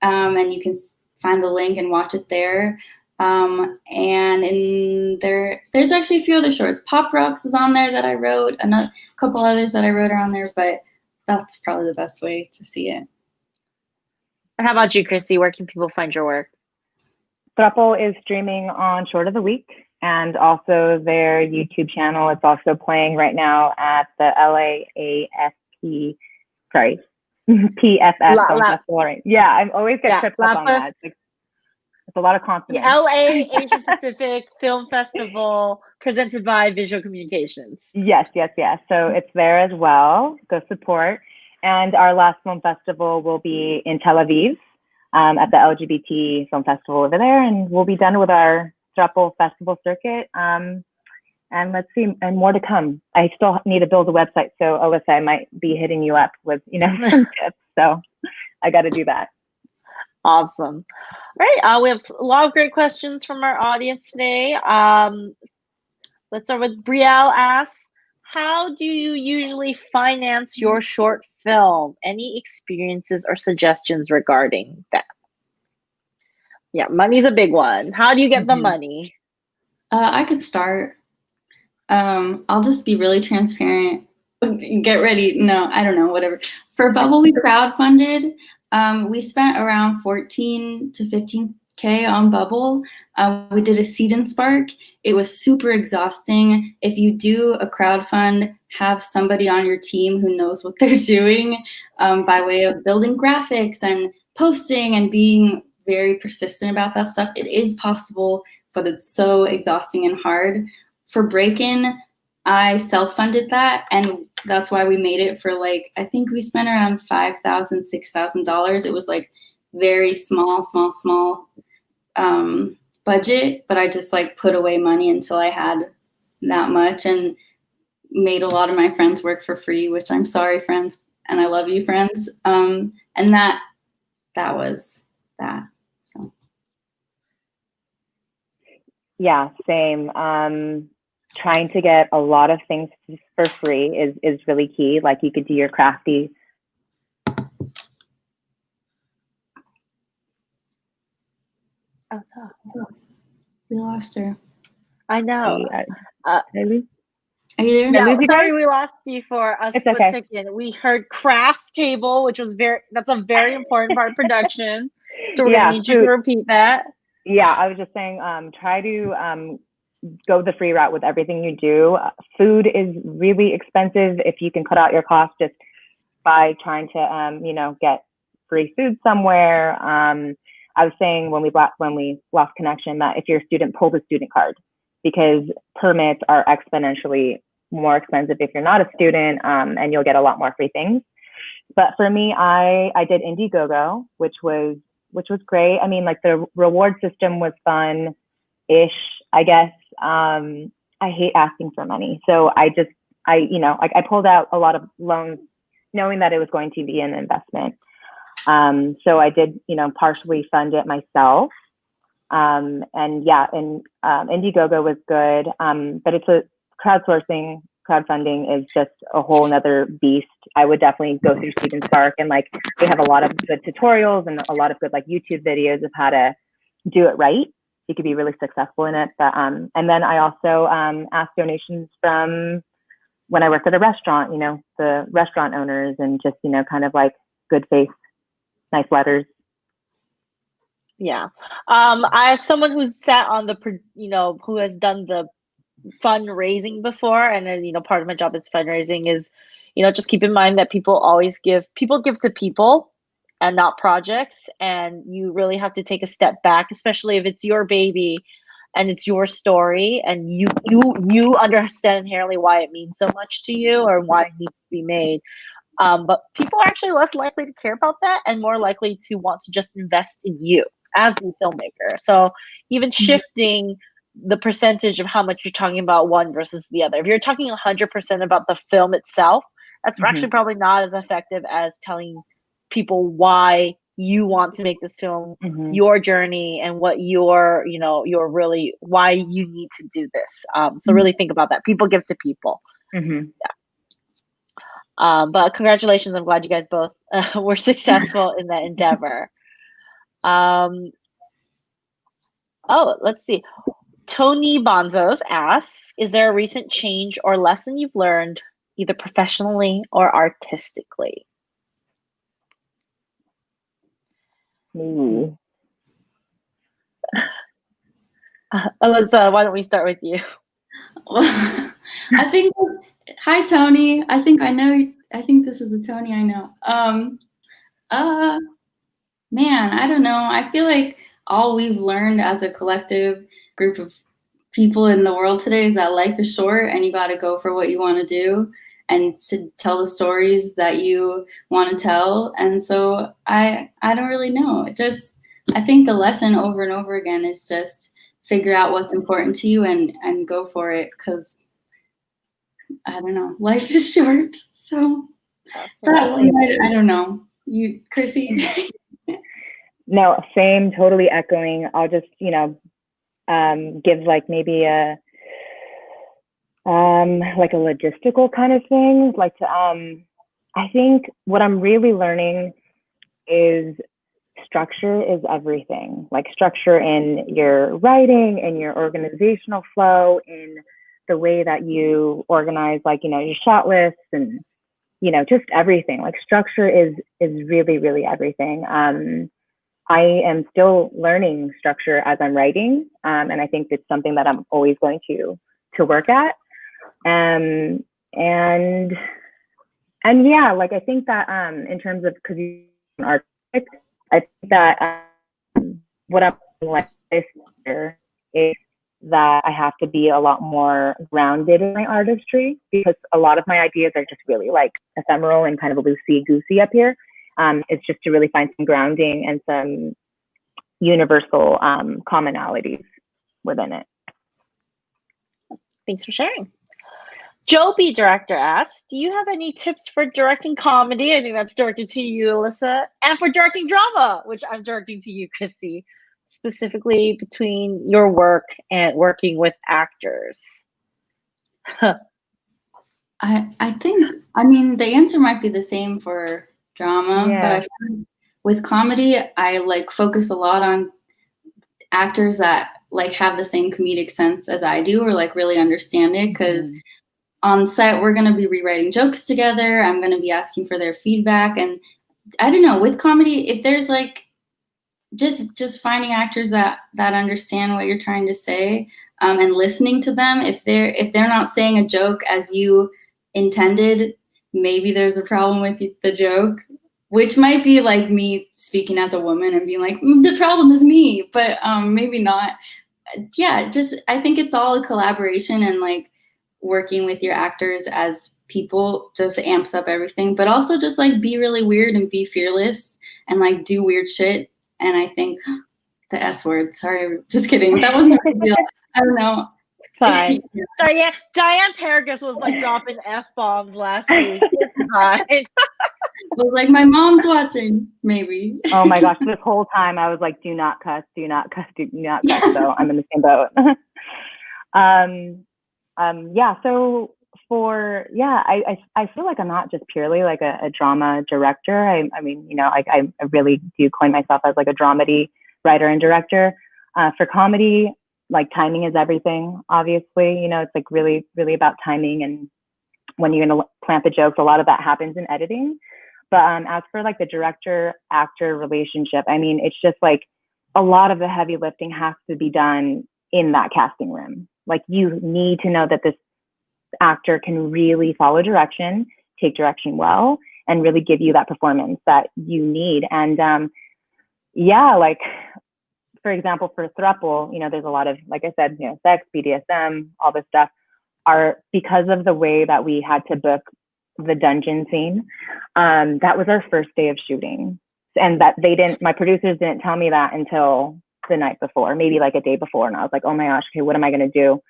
and you can find the link and watch it there. And there's actually a few other shorts. Pop Rocks is on there that I wrote. A couple others that I wrote are on there, but that's probably the best way to see it. How about you, Chrissie? Where can people find your work? THROUPLE is streaming on Short of the Week and also their YouTube channel. It's also playing right now at the PFS Film Festival. Right? Yeah, I always get tripped up on that. It's a lot of consonants. LA Asian Pacific Film Festival presented by Visual Communications. Yes. So it's there as well. Go support. And our last film festival will be in Tel Aviv at the LGBT Film Festival over there. And we'll be done with our THROUPLE festival circuit. And let's see, and more to come. I still need to build a website. So Alyssa, I might be hitting you up with, some tips. So I got to do that. Awesome. All right. We have a lot of great questions from our audience today. Let's start with Brielle asks, how do you usually finance your short film? Any experiences or suggestions regarding that? Yeah, money's a big one. How do you get the money? I could start. I'll just be really transparent. Get ready. No, I don't know, whatever. For Bubble, we crowdfunded. We spent around 14 to 15K on Bubble. We did a seed and spark. It was super exhausting. If you do a crowdfund, have somebody on your team who knows what they're doing by way of building graphics and posting and being very persistent about that stuff. It is possible, but it's so exhausting and hard. For Break-In, I self-funded that, and that's why we made it for I think we spent around $5,000, $6,000. It was very small budget, but I just put away money until I had that much and made a lot of my friends work for free, which I'm sorry, friends, and I love you, friends. And that was that. So. Yeah, same. Trying to get a lot of things for free is really key. You could do your crafty. Oh, we lost her. I know. Are you there? Yeah, sorry, we lost you for a split second. We heard craft table, which was that's a very important part of production. So we're gonna need you to repeat that. Yeah, I was just saying, try to go the free route with everything you do. Food is really expensive. If you can cut out your cost just by trying to, get free food somewhere. I was saying when we lost connection that if you're a student, pull the student card because permits are exponentially more expensive if you're not a student, and you'll get a lot more free things. But for me, I did Indiegogo, which was great. I mean, the reward system was fun-ish, I guess. I hate asking for money. So I pulled out a lot of loans knowing that it was going to be an investment. So I did, partially fund it myself. Indiegogo was good. But it's crowdfunding is just a whole nother beast. I would definitely go through Student Spark and they have a lot of good tutorials and a lot of good YouTube videos of how to do it right. You could be really successful in it. But, and then I also asked donations from when I worked at a restaurant, the restaurant owners and just, good faith, nice letters. Yeah. I have someone who's sat on who has done the fundraising before. And then, part of my job is fundraising is, just keep in mind that people give to people and not projects. And you really have to take a step back, especially if it's your baby and it's your story, and you understand inherently why it means so much to you or why it needs to be made. But people are actually less likely to care about that and more likely to want to just invest in you as the filmmaker. So even shifting the percentage of how much you're talking about one versus the other. If you're talking 100% about the film itself, that's actually probably not as effective as telling people why you want to make this film, your journey, and what you're really, why you need to do this. So really think about that. People give to people. But congratulations. I'm glad you guys both were successful in that endeavor. Oh, let's see. Tony Bonzos asks, is there a recent change or lesson you've learned either professionally or artistically? Alyssa, why don't we start with you? Well, I think, hi Tony. I think this is a Tony I know. Man, I don't know. I feel like all we've learned as a collective group of people in the world today is that life is short and you got to go for what you want to do and to tell the stories that you want to tell. And so I don't really know. I think the lesson over and over again is just figure out what's important to you and go for it, because I don't know, life is short. So that one, I don't know. You, Chrissy? No, same, totally echoing. I'll just, give like maybe a logistical kind of thing. I think what I'm really learning is structure is everything. Like structure in your writing, in your organizational flow, in the way that you organize, your shot lists and, just everything. Like structure is really, really everything. I am still learning structure as I'm writing, and I think it's something that I'm always going to work at. And yeah, I think that in terms of, because you're an architect, I think that what I'm like this year is that I have to be a lot more grounded in my artistry, because a lot of my ideas are just really ephemeral and kind of loosey-goosey up here. It's just to really find some grounding and some universal commonalities within it. Thanks for sharing. Joby Director asks, do you have any tips for directing comedy? I think that's directed to you, Alyssa. And for directing drama, which I'm directing to you, Chrissy, specifically between your work and working with actors. I think, the answer might be the same for drama, but I find with comedy, I focus a lot on actors that have the same comedic sense as I do, or really understand it, because on set we're going to be rewriting jokes together. I'm going to be asking for their feedback, and I don't know, with comedy, if there's just finding actors that understand what you're trying to say, and listening to them. If they're not saying a joke as you intended, maybe there's a problem with the joke, which might be me speaking as a woman and being the problem is me, but maybe not. Yeah, I think it's all a collaboration, and working with your actors as people just amps up everything, but also just be really weird and be fearless and do weird shit. And I think the S word, sorry, just kidding. That wasn't a big deal. I don't know. It's fine. Diane Paragus was dropping F-bombs last week. It's fine. Was my mom's watching, maybe. Oh my gosh, this whole time I was do not cuss, do not cuss, do not cuss. So I'm in the same boat. So I feel like I'm not just purely a drama director. I really do coin myself as a dramedy writer and director. For comedy, timing is everything, obviously. It's really, really about timing, and when you're going to plant the jokes, a lot of that happens in editing. But as for the director-actor relationship, it's just a lot of the heavy lifting has to be done in that casting room. You need to know that this actor can really follow direction, take direction well, and really give you that performance that you need. And for example, for THROUPLE, there's a lot of, like I said, sex, BDSM, all this stuff, are because of the way that we had to book the dungeon scene. That was our first day of shooting. And that my producers didn't tell me that until the night before, maybe like a day before. And I was like, oh my gosh, okay, what am I going to do?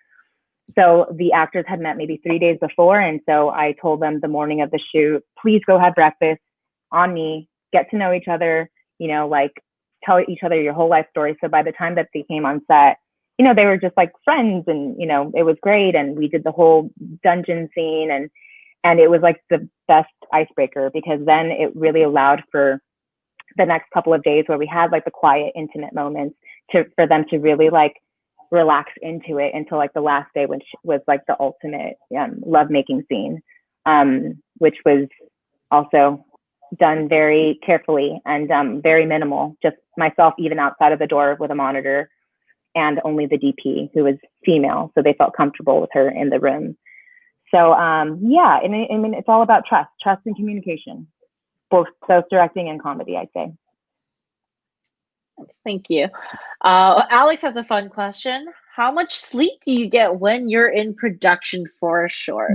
So the actors had met maybe 3 days before. And so I told them the morning of the shoot, please go have breakfast on me, get to know each other, like tell each other your whole life story. So by the time that they came on set, they were just like friends, and, it was great. And we did the whole dungeon scene, and it was like the best icebreaker, because then it really allowed for the next couple of days where we had like the quiet, intimate moments for them to really like relax into it until like the last day, which was like the ultimate lovemaking scene, which was also done very carefully and very minimal, just myself even outside of the door with a monitor, and only the DP, who was female, so they felt comfortable with her in the room. So yeah, and I mean, it's all about trust and communication, both directing and comedy, I'd say. Thank you. Alex has a fun question. How much sleep do you get when you're in production for a short?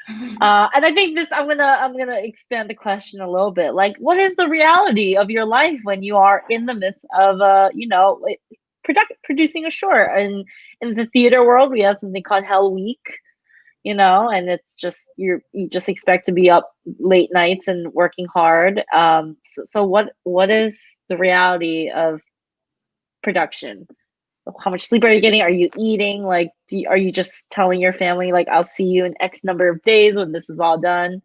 Yeah. And I think I'm gonna expand the question a little bit. Like, what is the reality of your life when you are in the midst of producing a short? And in the theater world, we have something called Hell Week, and it's just you just expect to be up late nights and working hard. So what is the reality of production? How much sleep are you getting? Are you eating? Like, are you just telling your family, like, I'll see you in X number of days when this is all done?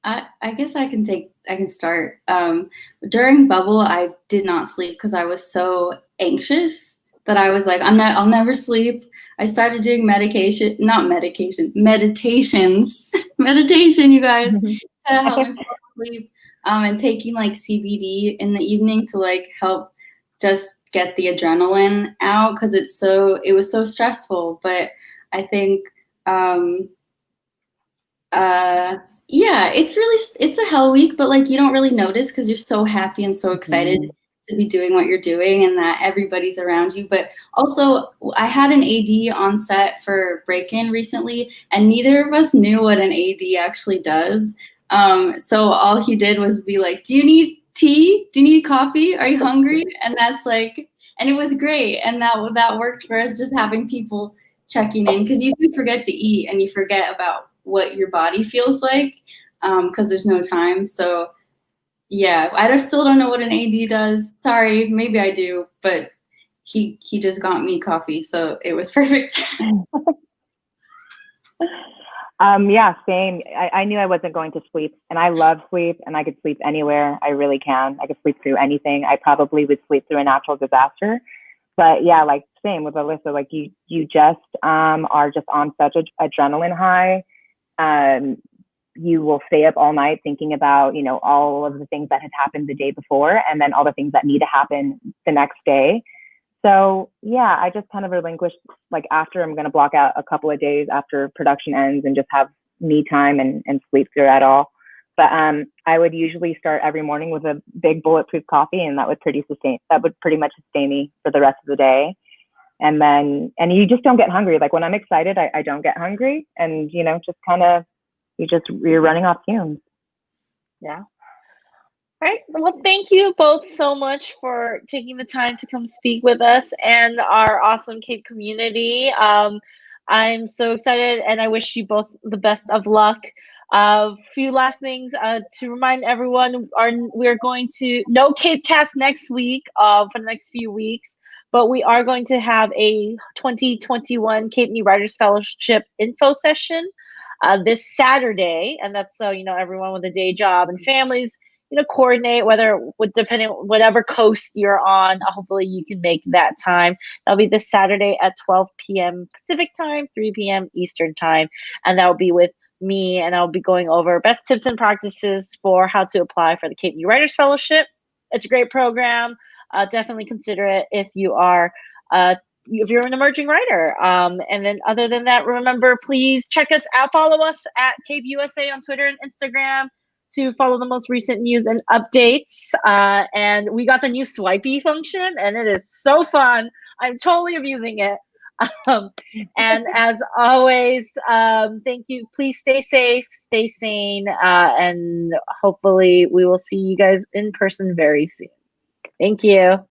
I guess I can start. During Bubble, I did not sleep because I was so anxious that I was like, I'll never sleep. I started doing meditation, you guys, to help me fall asleep, and taking like CBD in the evening to like help just get the adrenaline out, because it was so stressful. But I think yeah, it's a hell week, but like you don't really notice because you're so happy and so excited to be doing what you're doing and that everybody's around you. But also, I had an AD on set for Break-In recently, and neither of us knew what an AD actually does. So all he did was be like, do you need tea? Do you need coffee? Are you hungry? And that's like, and it was great. And that worked for us, just having people checking in, because you do forget to eat and you forget about what your body feels like, because there's no time. So yeah, I still don't know what an AD does. Sorry, maybe I do, but he just got me coffee, so it was perfect. Yeah, same. I knew I wasn't going to sleep, and I love sleep, and I could sleep anywhere. I really can. I could sleep through anything. I probably would sleep through a natural disaster. But yeah, like same with Alyssa, like you just are just on such an adrenaline high. You will stay up all night thinking about, all of the things that had happened the day before, and then all the things that need to happen the next day. So yeah, I just kind of relinquished, like after I'm going to block out a couple of days after production ends and just have me time and sleep through it all. But I would usually start every morning with a big bulletproof coffee, and that would pretty much sustain me for the rest of the day. And you just don't get hungry. Like when I'm excited, I don't get hungry, and just kind of, you're running off fumes. Yeah. All right. Well, thank you both so much for taking the time to come speak with us and our awesome Cape community. I'm so excited, and I wish you both the best of luck. Few last things to remind everyone: we're going to no Cape Cast next week for the next few weeks, but we are going to have a 2021 Kpu Writers Fellowship info session this Saturday, and that's so everyone with a day job and families coordinate depending on whatever coast you're on. Hopefully you can make that time. That'll be this Saturday at 12 p.m. Pacific time, 3 p.m. Eastern time, and that'll be with me, and I'll be going over best tips and practices for how to apply for the Kpu Writers Fellowship. It's a great program. Definitely consider it if you're an emerging writer. And then other than that, remember, please check us out, follow us at Cape USA on Twitter and Instagram. to follow the most recent news and updates. And we got the new swipey function, and it is so fun. I'm totally abusing it. And as always, thank you. Please stay safe, stay sane, and hopefully we will see you guys in person very soon. Thank you.